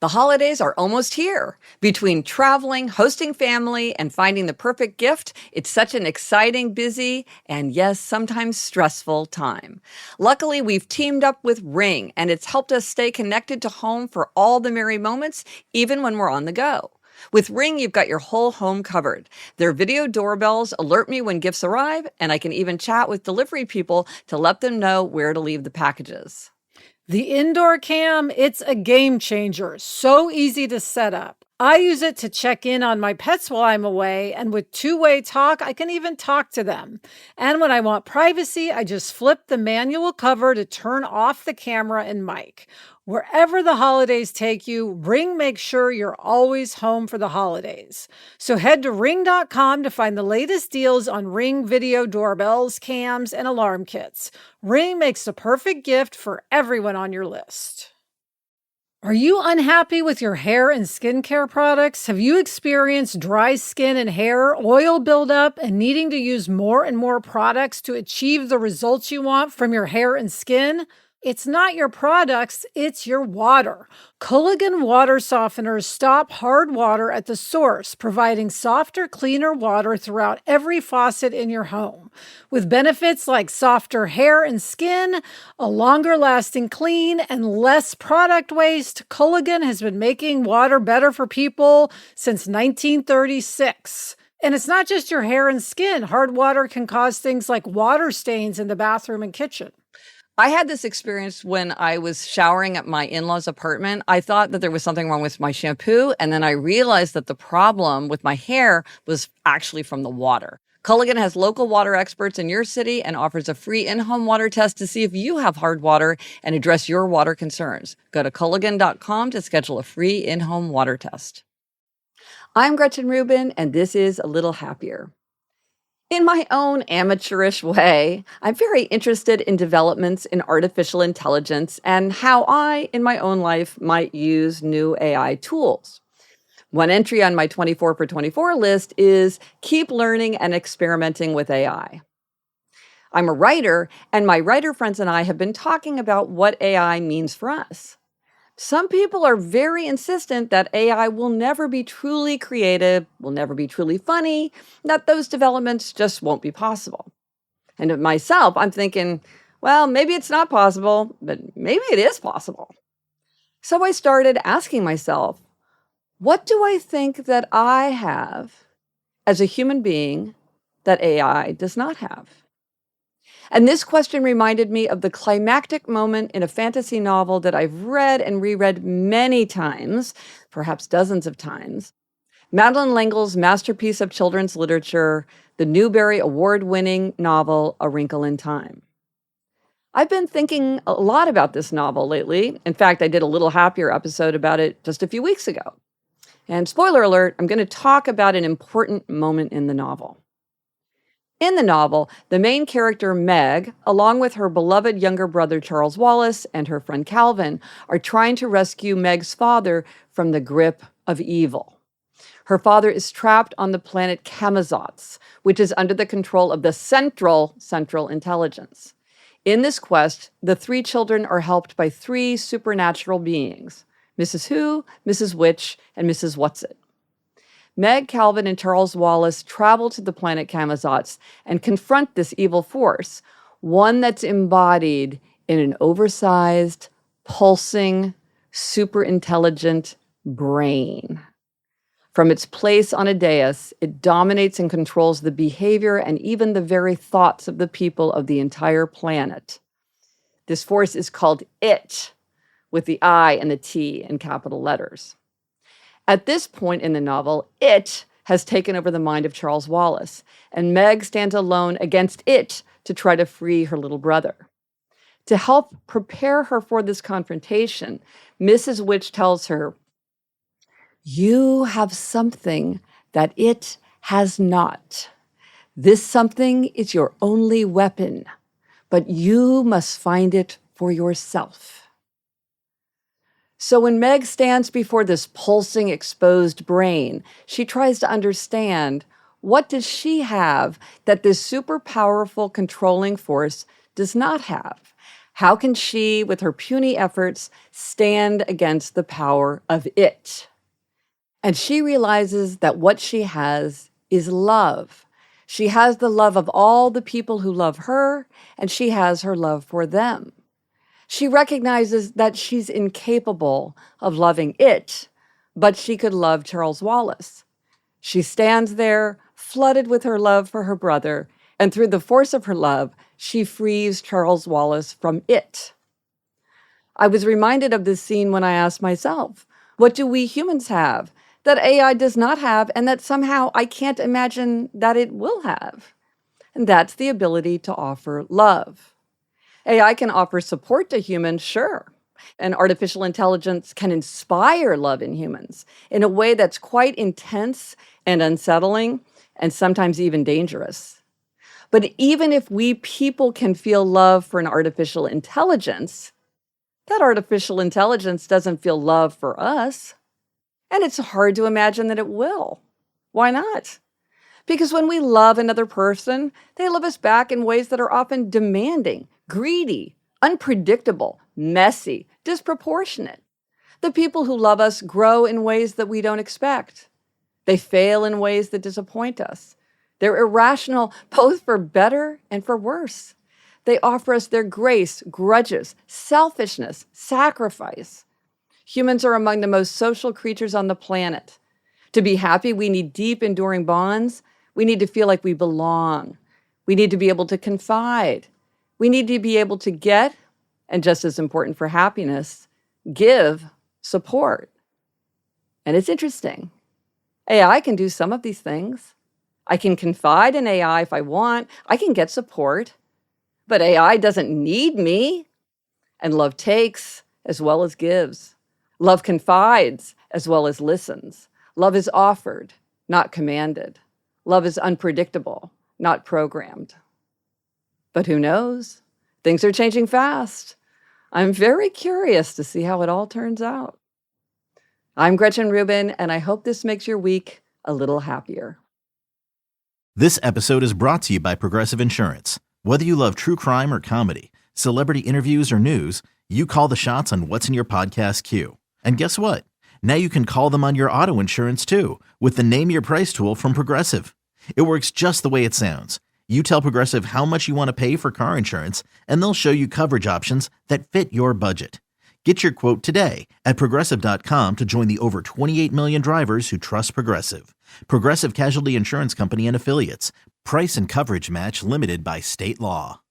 The holidays are almost here. Between traveling, hosting family, and finding the perfect gift, it's such an exciting, busy, and yes, sometimes stressful time. Luckily, we've teamed up with Ring, and it's helped us stay connected to home for all the merry moments, even when we're on the go. With Ring, you've got your whole home covered. Their video doorbells alert me when gifts arrive, and I can even chat with delivery people to let them know where to leave the packages. The indoor cam, it's a game changer. So easy to set up. I use it to check in on my pets while I'm away, and with two-way talk, I can even talk to them. And when I want privacy, I just flip the manual cover to turn off the camera and mic. Wherever the holidays take you, Ring makes sure you're always home for the holidays. So head to ring.com to find the latest deals on Ring video doorbells, cams, and alarm kits. Ring makes the perfect gift for everyone on your list. Are you unhappy with your hair and skincare products? Have you experienced dry skin and hair, oil buildup, and needing to use more and more products to achieve the results you want from your hair and skin? It's not your products, it's your water. Culligan water softeners stop hard water at the source, providing softer, cleaner water throughout every faucet in your home. With benefits like softer hair and skin, a longer lasting clean, and less product waste, Culligan has been making water better for people since 1936. And it's not just your hair and skin. Hard water can cause things like water stains in the bathroom and kitchen. I had this experience when I was showering at my in-laws' apartment. I thought that there was something wrong with my shampoo, and then I realized that the problem with my hair was actually from the water. Culligan has local water experts in your city and offers a free in-home water test to see if you have hard water and address your water concerns. Go to Culligan.com to schedule a free in-home water test. I'm Gretchen Rubin, and this is A Little Happier. In my own amateurish way, I'm very interested in developments in artificial intelligence and how I, in my own life, might use new AI tools. One entry on my 24 for 24 list is keep learning and experimenting with AI. I'm a writer, and my writer friends and I have been talking about what AI means for us. Some people are very insistent that AI will never be truly creative, will never be truly funny, that those developments just won't be possible. And myself, I'm thinking, well, maybe it's not possible, but maybe it is possible. So I started asking myself, what do I think that I have as a human being that AI does not have? And this question reminded me of the climactic moment in a fantasy novel that I've read and reread many times, perhaps dozens of times. Madeleine L'Engle's masterpiece of children's literature, the Newbery Award-winning novel, A Wrinkle in Time. I've been thinking a lot about this novel lately. In fact, I did a Little Happier episode about it just a few weeks ago. And spoiler alert, I'm going to talk about an important moment in the novel. In the novel, the main character, Meg, along with her beloved younger brother, Charles Wallace, and her friend Calvin, are trying to rescue Meg's father from the grip of evil. Her father is trapped on the planet Camazotz, which is under the control of the Central Intelligence. In this quest, the three children are helped by three supernatural beings, Mrs. Who, Mrs. Witch, and Mrs. Whatsit. Meg, Calvin, and Charles Wallace travel to the planet Camazotz and confront this evil force, one that's embodied in an oversized, pulsing, super intelligent brain. From its place on a dais, it dominates and controls the behavior and even the very thoughts of the people of the entire planet. This force is called IT, with the I and the T in capital letters. At this point in the novel, it has taken over the mind of Charles Wallace, and Meg stands alone against it to try to free her little brother. To help prepare her for this confrontation, Mrs. Witch tells her, "You have something that it has not. This something is your only weapon, but you must find it for yourself." So when Meg stands before this pulsing, exposed brain, she tries to understand, what does she have that this super powerful controlling force does not have? How can she, with her puny efforts, stand against the power of it? And she realizes that what she has is love. She has the love of all the people who love her, and she has her love for them. She recognizes that she's incapable of loving it, but she could love Charles Wallace. She stands there, flooded with her love for her brother, and through the force of her love, she frees Charles Wallace from it. I was reminded of this scene when I asked myself, what do we humans have that AI does not have and that somehow I can't imagine that it will have? And that's the ability to offer love. AI can offer support to humans, sure. And artificial intelligence can inspire love in humans in a way that's quite intense and unsettling and sometimes even dangerous. But even if we people can feel love for an artificial intelligence, that artificial intelligence doesn't feel love for us. And it's hard to imagine that it will. Why not? Because when we love another person, they love us back in ways that are often demanding, greedy, unpredictable, messy, disproportionate. The people who love us grow in ways that we don't expect. They fail in ways that disappoint us. They're irrational, both for better and for worse. They offer us their grace, grudges, selfishness, sacrifice. Humans are among the most social creatures on the planet. To be happy, we need deep, enduring bonds. We need to feel like we belong. We need to be able to confide. We need to be able to get, and just as important for happiness, give support. And it's interesting. AI can do some of these things. I can confide in AI if I want. I can get support. But AI doesn't need me. And love takes as well as gives. Love confides as well as listens. Love is offered, not commanded. Love is unpredictable, not programmed. But who knows? Things are changing fast. I'm very curious to see how it all turns out. I'm Gretchen Rubin, and I hope this makes your week a little happier. This episode is brought to you by Progressive Insurance. Whether you love true crime or comedy, celebrity interviews or news, you call the shots on what's in your podcast queue. And guess what? Now you can call them on your auto insurance too with the Name Your Price tool from Progressive. It works just the way it sounds. You tell Progressive how much you want to pay for car insurance, and they'll show you coverage options that fit your budget. Get your quote today at Progressive.com to join the over 28 million drivers who trust Progressive. Progressive Casualty Insurance Company and Affiliates. Price and coverage match limited by state law.